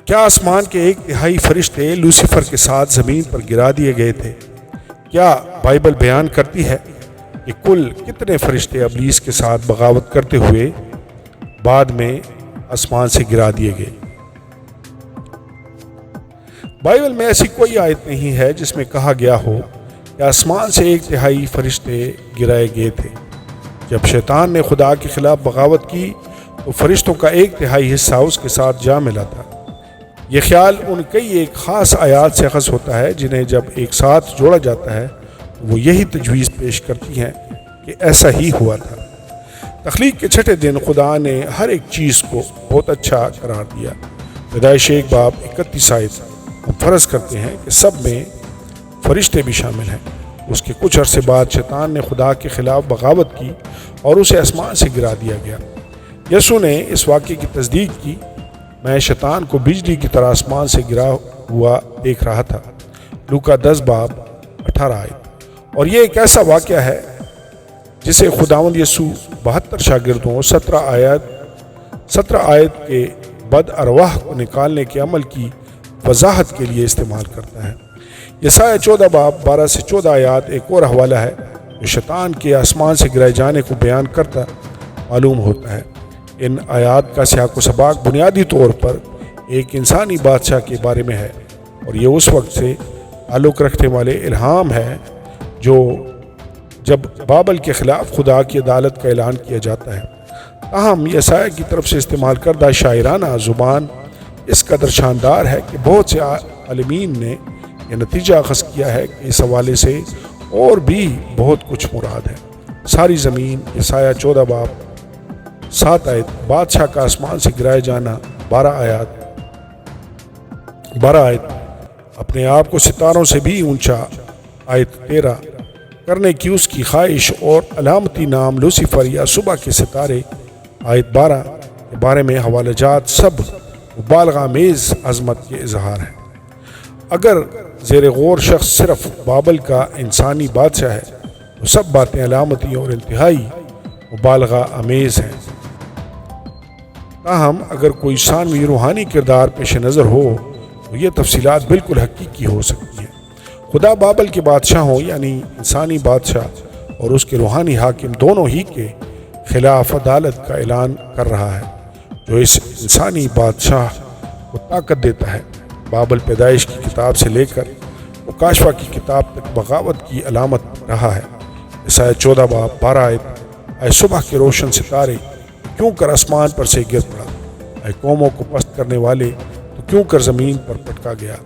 کیا آسمان کے 1/3 فرشتے لوسیفر کے ساتھ زمین پر گرا دیے گئے تھے؟ کیا بائبل بیان کرتی ہے کہ کل کتنے فرشتے ابلیس کے ساتھ بغاوت کرتے ہوئے بعد میں آسمان سے گرا دیے گئے؟ بائبل میں ایسی کوئی آیت نہیں ہے جس میں کہا گیا ہو کہ آسمان سے 1/3 فرشتے گرائے گئے تھے۔ جب شیطان نے خدا کے خلاف بغاوت کی تو فرشتوں کا 1/3 حصہ اس کے ساتھ جا ملا تھا۔ یہ خیال ان کئی ایک خاص آیات سے اخذ ہوتا ہے جنہیں جب ایک ساتھ جوڑا جاتا ہے وہ یہی تجویز پیش کرتی ہیں کہ ایسا ہی ہوا تھا۔ تخلیق کے چھٹے دن خدا نے ہر ایک چیز کو بہت اچھا قرار دیا۔ پیدائش 1:31 آیت ہم فرض کرتے ہیں کہ سب میں فرشتے بھی شامل ہیں۔ اس کے کچھ عرصے بعد شیطان نے خدا کے خلاف بغاوت کی اور اسے آسمان سے گرا دیا گیا۔ یسوع نے اس واقعے کی تصدیق کی، میں شیطان کو بجلی کی طرح آسمان سے گرا ہوا دیکھ رہا تھا۔ لوکا 10:18 آیت۔ اور یہ ایک ایسا واقعہ ہے جسے خداوند یسوع 72 شاگردوں 17 آیت کے بد ارواح کو نکالنے کے عمل کی وضاحت کے لیے استعمال کرتا ہے۔ یسایہ 14:12-14 آیات ایک اور حوالہ ہے جو شیطان کے آسمان سے گرائے جانے کو بیان کرتا معلوم ہوتا ہے۔ ان آیات کا سیاق و سباق بنیادی طور پر ایک انسانی بادشاہ کے بارے میں ہے اور یہ اس وقت سے تعلق رکھنے والے الہام ہے جب بابل کے خلاف خدا کی عدالت کا اعلان کیا جاتا ہے۔ تاہم یسایہ کی طرف سے استعمال کردہ شاعرانہ زبان اس قدر شاندار ہے کہ بہت سے عالمین نے یہ نتیجہ اخذ کیا ہے کہ اس حوالے سے اور بھی بہت کچھ مراد ہے۔ ساری زمین یسایہ 14:7 آیت، بادشاہ کا آسمان سے گرائے جانا 12 آیت، اپنے آپ کو ستاروں سے بھی اونچا آیت 13 کرنے کی اس کی خواہش اور علامتی نام لوسیفر یا صبح کے ستارے آیت 12 کے بارے میں حوالہ جات سب مبالغہ آمیز عظمت کے اظہار ہیں۔ اگر زیر غور شخص صرف بابل کا انسانی بادشاہ ہے تو سب باتیں علامتی اور انتہائی مبالغہ آمیز ہیں۔ تاہم اگر کوئی ثانوی روحانی کردار پیش نظر ہو تو یہ تفصیلات بالکل حقیقی ہو سکتی ہیں۔ خدا بابل کے بادشاہوں یعنی انسانی بادشاہ اور اس کے روحانی حاکم دونوں ہی کے خلاف عدالت کا اعلان کر رہا ہے جو اس انسانی بادشاہ کو طاقت دیتا ہے۔ بابل پیدائش کی کتاب سے لے کر مکاشفہ کی کتاب تک بغاوت کی علامت رہا ہے۔ یسایہ 14:12 آیت، اے صبح کے روشن ستارے کیوں کر آسمان پر سے گر پڑا، اے قوموں کو پست کرنے والے تو کیوں کر زمین پر پٹکا گیا،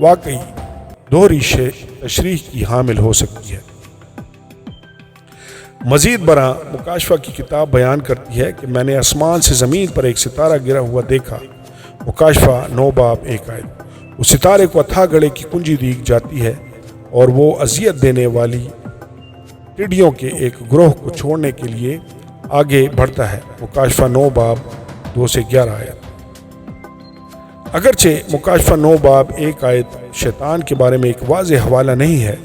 واقعی دوہری تشریح کی حامل ہو سکتی ہے۔ مزید برآں مکاشفہ کی کتاب بیان کرتی ہے کہ میں نے آسمان سے زمین پر ایک ستارہ گرا ہوا دیکھا۔ مکاشفہ 9:1 آیت، اس ستارے کو اتھا گڑھے کی کنجی دی جاتی ہے اور وہ اذیت دینے والی ٹڈیوں کے ایک گروہ کو چھوڑنے کے لیے آگے بڑھتا ہے۔ مکاشفہ 9:2-11 آیت۔ اگرچہ مکاشفہ 9:1 آیت شیطان کے بارے میں ایک واضح حوالہ نہیں ہے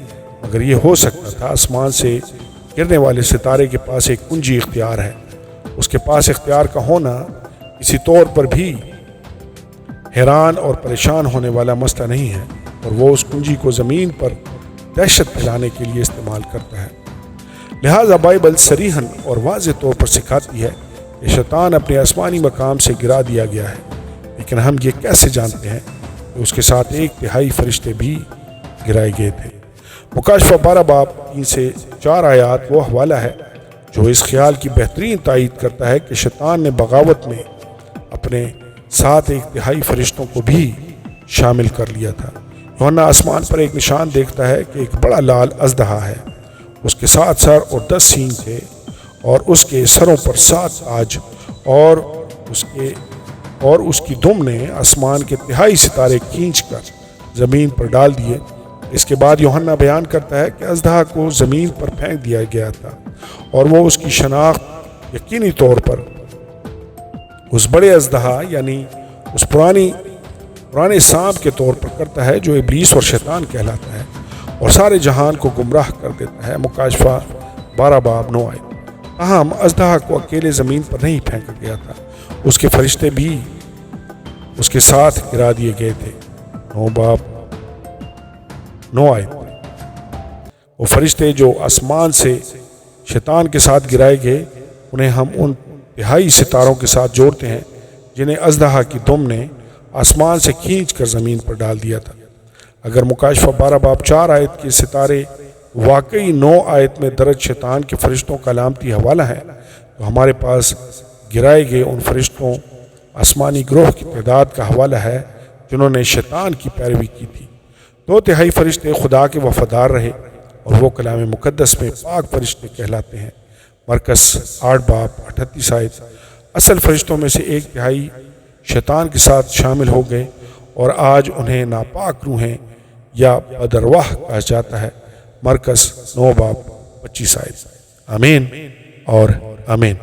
مگر یہ ہو سکتا تھا آسمان سے گرنے والے ستارے کے پاس ایک کنجی اختیار ہے۔ اس کے پاس اختیار کا ہونا کسی طور پر بھی حیران اور پریشان ہونے والا مسئلہ نہیں ہے اور وہ اس کنجی کو زمین پر دہشت پھیلانے کے لیے استعمال کرتا ہے۔ لہٰذا بائبل صریحاً اور واضح طور پر سکھاتی ہے کہ شیطان اپنے آسمانی مقام سے گرا دیا گیا ہے، لیکن ہم یہ کیسے جانتے ہیں کہ اس کے ساتھ 1/3 فرشتے بھی گرائے گئے تھے؟ مکاشفہ 12:3-4 آیات وہ حوالہ ہے جو اس خیال کی بہترین تائید کرتا ہے کہ شیطان نے بغاوت میں اپنے ساتھ 1/3 فرشتوں کو بھی شامل کر لیا تھا۔ یوحنا آسمان پر ایک نشان دیکھتا ہے کہ ایک بڑا لال اژدہا ہے، اس کے 7 سر اور 10 سینگ تھے اور اس کے سروں پر 7 تاج اور اس کی دم نے آسمان کے 3 ستارے کھینچ کر زمین پر ڈال دیے۔ اس کے بعد یوحنا بیان کرتا ہے کہ اژدہا کو زمین پر پھینک دیا گیا تھا اور وہ اس کی شناخت یقینی طور پر اس بڑے اژدہا یعنی اس پرانے سانپ کے طور پر کرتا ہے جو ابلیس اور شیطان کہلاتا ہے اور سارے جہان کو گمراہ کر دیتا ہے۔ مکاشفہ 12:9 آیت۔ تاہم اژدہا کو اکیلے زمین پر نہیں پھینکا گیا تھا، اس کے فرشتے بھی اس کے ساتھ گرا دیے گئے تھے۔ 9 باب 9 آیت۔ وہ فرشتے جو آسمان سے شیطان کے ساتھ گرائے گئے انہیں ہم ان تہائی ستاروں کے ساتھ جوڑتے ہیں جنہیں اژدہا کی دم نے آسمان سے کھینچ کر زمین پر ڈال دیا تھا۔ اگر مکاشفہ 12 باب 4 آیت کے ستارے واقعی 9 آیت میں درج شیطان کے فرشتوں کا علامتی حوالہ ہے تو ہمارے پاس گرائے گئے ان فرشتوں آسمانی گروہ کی تعداد کا حوالہ ہے جنہوں نے شیطان کی پیروی کی تھی۔ 2 تہائی فرشتے خدا کے وفادار رہے اور وہ کلام مقدس میں پاک فرشتے کہلاتے ہیں۔ مرکز 8 باب 38 آیت۔ اصل فرشتوں میں سے 1 تہائی شیطان کے ساتھ شامل ہو گئے اور آج انہیں ناپاک روحیں یا بدرواہ کہا جاتا ہے۔ مرکز 9 باب 25 آیت۔ آمین اور آمین۔